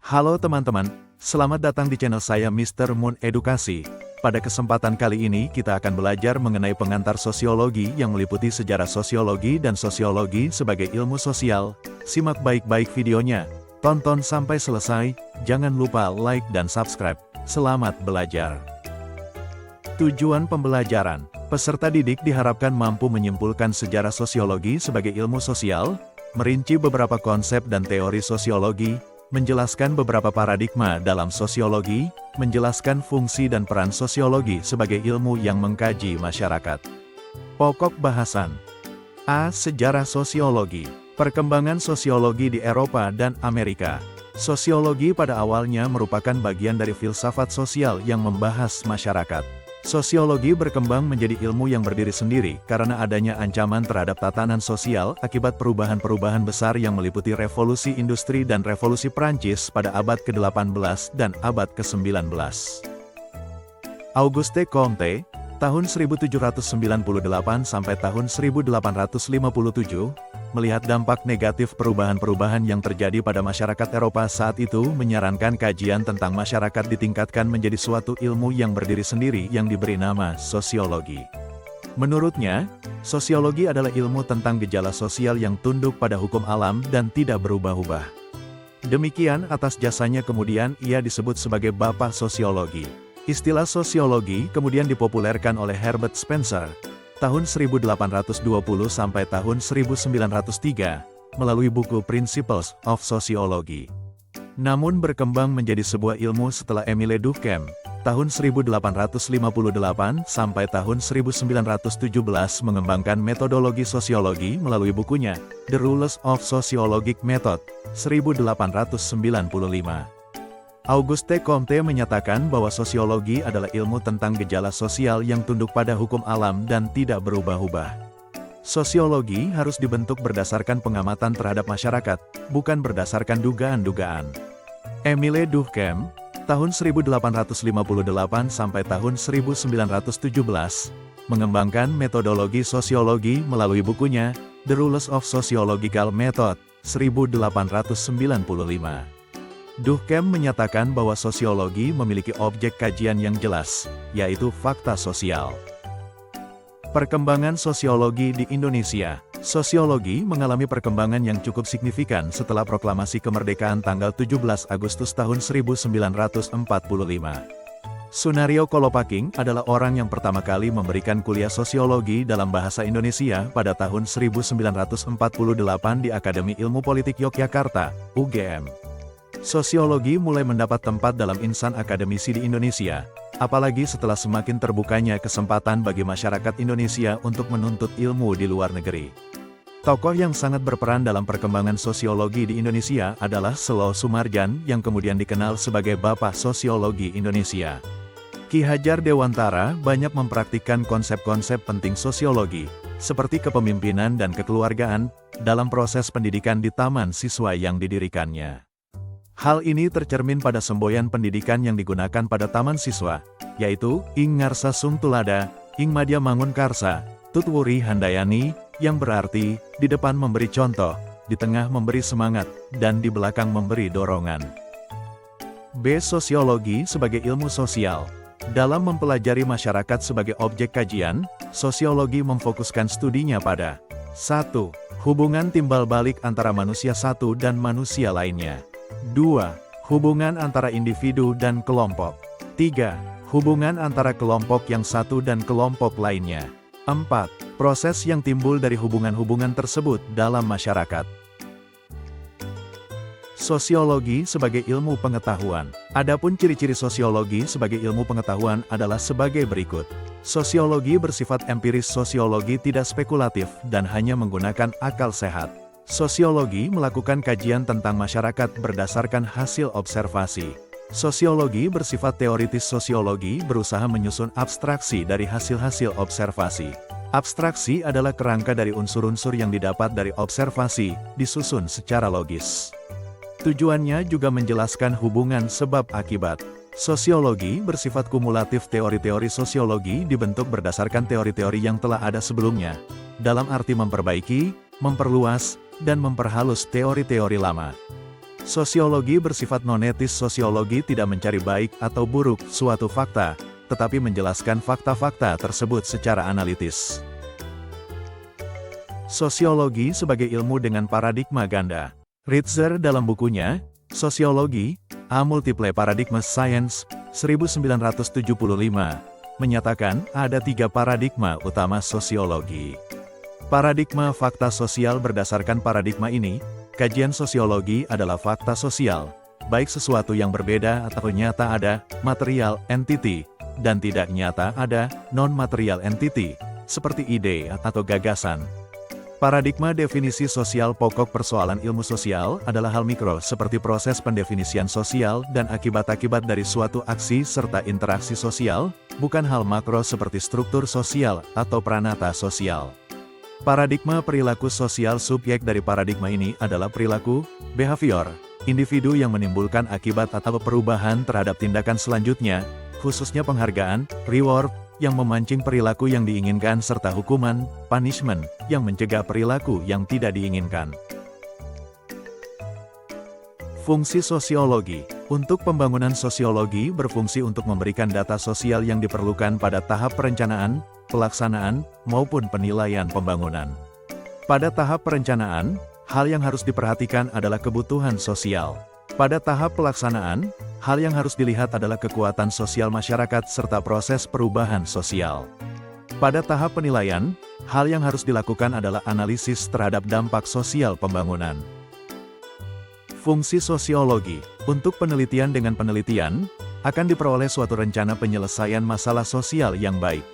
Halo teman-teman, selamat datang di channel saya Mr. Moon Edukasi. Pada kesempatan kali ini kita akan belajar mengenai pengantar sosiologi yang meliputi sejarah sosiologi dan sosiologi sebagai ilmu sosial. Simak baik-baik videonya, tonton sampai selesai, jangan lupa like dan subscribe. Selamat belajar. Tujuan pembelajaran, peserta didik diharapkan mampu menyimpulkan sejarah sosiologi sebagai ilmu sosial, merinci beberapa konsep dan teori sosiologi, menjelaskan beberapa paradigma dalam sosiologi, menjelaskan fungsi dan peran sosiologi sebagai ilmu yang mengkaji masyarakat. Pokok bahasan A. Sejarah sosiologi. Perkembangan sosiologi di Eropa dan Amerika. Sosiologi pada awalnya merupakan bagian dari filsafat sosial yang membahas masyarakat. Sosiologi berkembang menjadi ilmu yang berdiri sendiri karena adanya ancaman terhadap tatanan sosial akibat perubahan-perubahan besar yang meliputi revolusi industri dan revolusi Prancis pada abad ke-18 dan abad ke-19. Auguste Comte, tahun 1798 sampai tahun 1857, melihat dampak negatif perubahan-perubahan yang terjadi pada masyarakat Eropa saat itu menyarankan kajian tentang masyarakat ditingkatkan menjadi suatu ilmu yang berdiri sendiri yang diberi nama sosiologi. Menurutnya, sosiologi adalah ilmu tentang gejala sosial yang tunduk pada hukum alam dan tidak berubah-ubah. Demikian atas jasanya kemudian ia disebut sebagai Bapak Sosiologi. Istilah sosiologi kemudian dipopulerkan oleh Herbert Spencer, tahun 1820 sampai tahun 1903, melalui buku Principles of Sociology. Namun berkembang menjadi sebuah ilmu setelah Émile Durkheim, tahun 1858 sampai tahun 1917 mengembangkan metodologi sosiologi melalui bukunya, The Rules of Sociologic Method, 1895. Auguste Comte menyatakan bahwa sosiologi adalah ilmu tentang gejala sosial yang tunduk pada hukum alam dan tidak berubah-ubah. Sosiologi harus dibentuk berdasarkan pengamatan terhadap masyarakat, bukan berdasarkan dugaan-dugaan. Émile Durkheim, tahun 1858 sampai tahun 1917, mengembangkan metodologi sosiologi melalui bukunya, The Rules of Sociological Method, 1895. Durkheim menyatakan bahwa sosiologi memiliki objek kajian yang jelas, yaitu fakta sosial. Perkembangan sosiologi di Indonesia. Sosiologi mengalami perkembangan yang cukup signifikan setelah proklamasi kemerdekaan tanggal 17 Agustus tahun 1945. Sunario Kolopaking adalah orang yang pertama kali memberikan kuliah sosiologi dalam bahasa Indonesia pada tahun 1948 di Akademi Ilmu Politik Yogyakarta, UGM. Sosiologi mulai mendapat tempat dalam insan akademisi di Indonesia, apalagi setelah semakin terbukanya kesempatan bagi masyarakat Indonesia untuk menuntut ilmu di luar negeri. Tokoh yang sangat berperan dalam perkembangan sosiologi di Indonesia adalah Selo Sumarjan yang kemudian dikenal sebagai Bapak Sosiologi Indonesia. Ki Hajar Dewantara banyak mempraktikkan konsep-konsep penting sosiologi, seperti kepemimpinan dan kekeluargaan, dalam proses pendidikan di taman siswa yang didirikannya. Hal ini tercermin pada semboyan pendidikan yang digunakan pada taman siswa, yaitu, Ing Ngarsa Sung Tulada, Ing Madya Mangun Karsa, Tutwuri Handayani, yang berarti, di depan memberi contoh, di tengah memberi semangat, dan di belakang memberi dorongan. B. Sosiologi sebagai ilmu sosial. Dalam mempelajari masyarakat sebagai objek kajian, sosiologi memfokuskan studinya pada 1. Hubungan timbal balik antara manusia satu dan manusia lainnya. 2. Hubungan antara individu dan kelompok. 3. Hubungan antara kelompok yang satu dan kelompok lainnya. 4. Proses yang timbul dari hubungan-hubungan tersebut dalam masyarakat. Sosiologi sebagai ilmu pengetahuan. Adapun ciri-ciri sosiologi sebagai ilmu pengetahuan adalah sebagai berikut. Sosiologi bersifat empiris. Sosiologi tidak spekulatif dan hanya menggunakan akal sehat. Sosiologi melakukan kajian tentang masyarakat berdasarkan hasil observasi. Sosiologi bersifat teoritis. Sosiologi berusaha menyusun abstraksi dari hasil-hasil observasi. Abstraksi adalah kerangka dari unsur-unsur yang didapat dari observasi, disusun secara logis. Tujuannya juga menjelaskan hubungan sebab akibat. Sosiologi bersifat kumulatif. Teori-teori sosiologi dibentuk berdasarkan teori-teori yang telah ada sebelumnya, dalam arti memperbaiki, memperluas, dan memperhalus teori-teori lama. Sosiologi bersifat non-etis. Sosiologi tidak mencari baik atau buruk suatu fakta, tetapi menjelaskan fakta-fakta tersebut secara analitis. Sosiologi sebagai ilmu dengan paradigma ganda. Ritzer dalam bukunya, Sosiologi, A Multiple Paradigms Science, 1975, menyatakan ada 3 paradigma utama sosiologi. Paradigma fakta sosial. Berdasarkan paradigma ini, kajian sosiologi adalah fakta sosial, baik sesuatu yang berbeda atau nyata ada, material entity, dan tidak nyata ada, non-material entity, seperti ide atau gagasan. Paradigma definisi sosial. Pokok persoalan ilmu sosial adalah hal mikro seperti proses pendefinisian sosial dan akibat-akibat dari suatu aksi serta interaksi sosial, bukan hal makro seperti struktur sosial atau pranata sosial. Paradigma perilaku sosial. Subjek dari paradigma ini adalah perilaku, behavior, individu yang menimbulkan akibat atau perubahan terhadap tindakan selanjutnya, khususnya penghargaan, reward, yang memancing perilaku yang diinginkan serta hukuman, punishment, yang mencegah perilaku yang tidak diinginkan. Fungsi sosiologi. Untuk pembangunan sosiologi berfungsi untuk memberikan data sosial yang diperlukan pada tahap perencanaan, pelaksanaan, maupun penilaian pembangunan. Pada tahap perencanaan, hal yang harus diperhatikan adalah kebutuhan sosial. Pada tahap pelaksanaan, hal yang harus dilihat adalah kekuatan sosial masyarakat serta proses perubahan sosial. Pada tahap penilaian, hal yang harus dilakukan adalah analisis terhadap dampak sosial pembangunan. Fungsi sosiologi. Untuk penelitian. Dengan penelitian, akan diperoleh suatu rencana penyelesaian masalah sosial yang baik.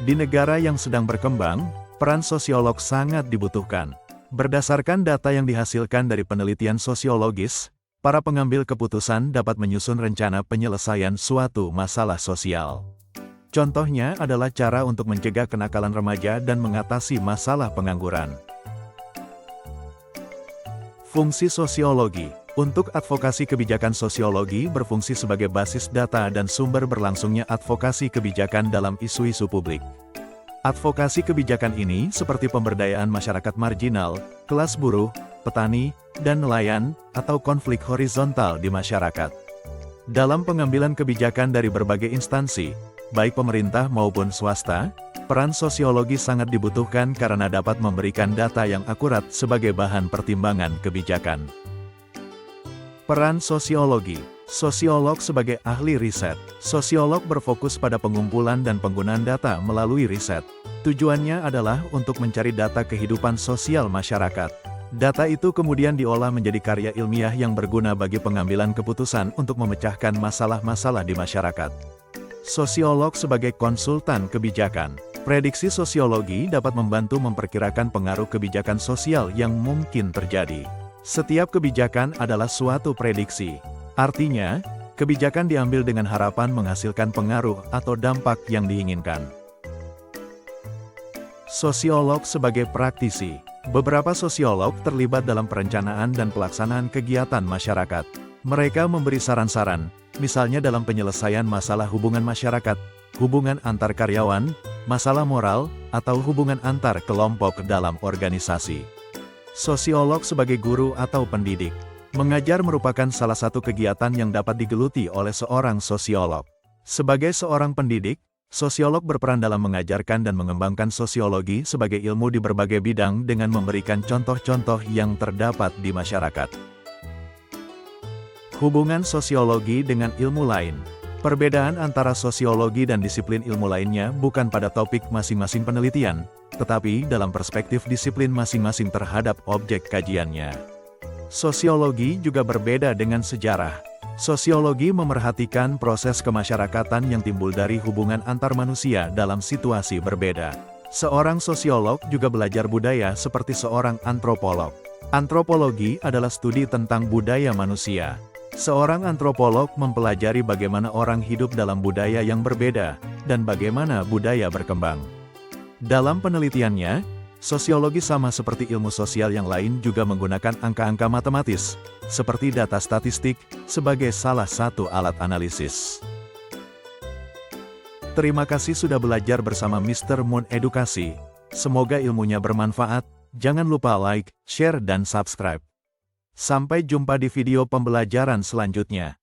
Di negara yang sedang berkembang, peran sosiolog sangat dibutuhkan. Berdasarkan data yang dihasilkan dari penelitian sosiologis, para pengambil keputusan dapat menyusun rencana penyelesaian suatu masalah sosial. Contohnya adalah cara untuk mencegah kenakalan remaja dan mengatasi masalah pengangguran. Fungsi sosiologi. Untuk advokasi kebijakan. Sosiologi berfungsi sebagai basis data dan sumber berlangsungnya advokasi kebijakan dalam isu-isu publik. Advokasi kebijakan ini seperti pemberdayaan masyarakat marginal, kelas buruh, petani, dan nelayan, atau konflik horizontal di masyarakat. Dalam pengambilan kebijakan dari berbagai instansi, baik pemerintah maupun swasta, peran sosiologi sangat dibutuhkan karena dapat memberikan data yang akurat sebagai bahan pertimbangan kebijakan. Peran sosiologi. Sosiolog sebagai ahli riset. Sosiolog berfokus pada pengumpulan dan penggunaan data melalui riset. Tujuannya adalah untuk mencari data kehidupan sosial masyarakat. Data itu kemudian diolah menjadi karya ilmiah yang berguna bagi pengambilan keputusan untuk memecahkan masalah-masalah di masyarakat. Sosiolog sebagai konsultan kebijakan. Prediksi sosiologi dapat membantu memperkirakan pengaruh kebijakan sosial yang mungkin terjadi. Setiap kebijakan adalah suatu prediksi. Artinya, kebijakan diambil dengan harapan menghasilkan pengaruh atau dampak yang diinginkan. Sosiolog sebagai praktisi. Beberapa sosiolog terlibat dalam perencanaan dan pelaksanaan kegiatan masyarakat. Mereka memberi saran-saran, misalnya dalam penyelesaian masalah hubungan masyarakat, hubungan antar karyawan, masalah moral, atau hubungan antar kelompok dalam organisasi. Sosiolog sebagai guru atau pendidik. Mengajar merupakan salah satu kegiatan yang dapat digeluti oleh seorang sosiolog. Sebagai seorang pendidik, sosiolog berperan dalam mengajarkan dan mengembangkan sosiologi sebagai ilmu di berbagai bidang dengan memberikan contoh-contoh yang terdapat di masyarakat. Hubungan sosiologi dengan ilmu lain. Perbedaan antara sosiologi dan disiplin ilmu lainnya bukan pada topik masing-masing penelitian, tetapi dalam perspektif disiplin masing-masing terhadap objek kajiannya. Sosiologi juga berbeda dengan sejarah. Sosiologi memerhatikan proses kemasyarakatan yang timbul dari hubungan antar manusia dalam situasi berbeda. Seorang sosiolog juga belajar budaya seperti seorang antropolog. Antropologi adalah studi tentang budaya manusia. Seorang antropolog mempelajari bagaimana orang hidup dalam budaya yang berbeda, dan bagaimana budaya berkembang. Dalam penelitiannya, sosiologi sama seperti ilmu sosial yang lain juga menggunakan angka-angka matematis, seperti data statistik, sebagai salah satu alat analisis. Terima kasih sudah belajar bersama Mr. Moon Edukasi. Semoga ilmunya bermanfaat. Jangan lupa like, share, dan subscribe. Sampai jumpa di video pembelajaran selanjutnya.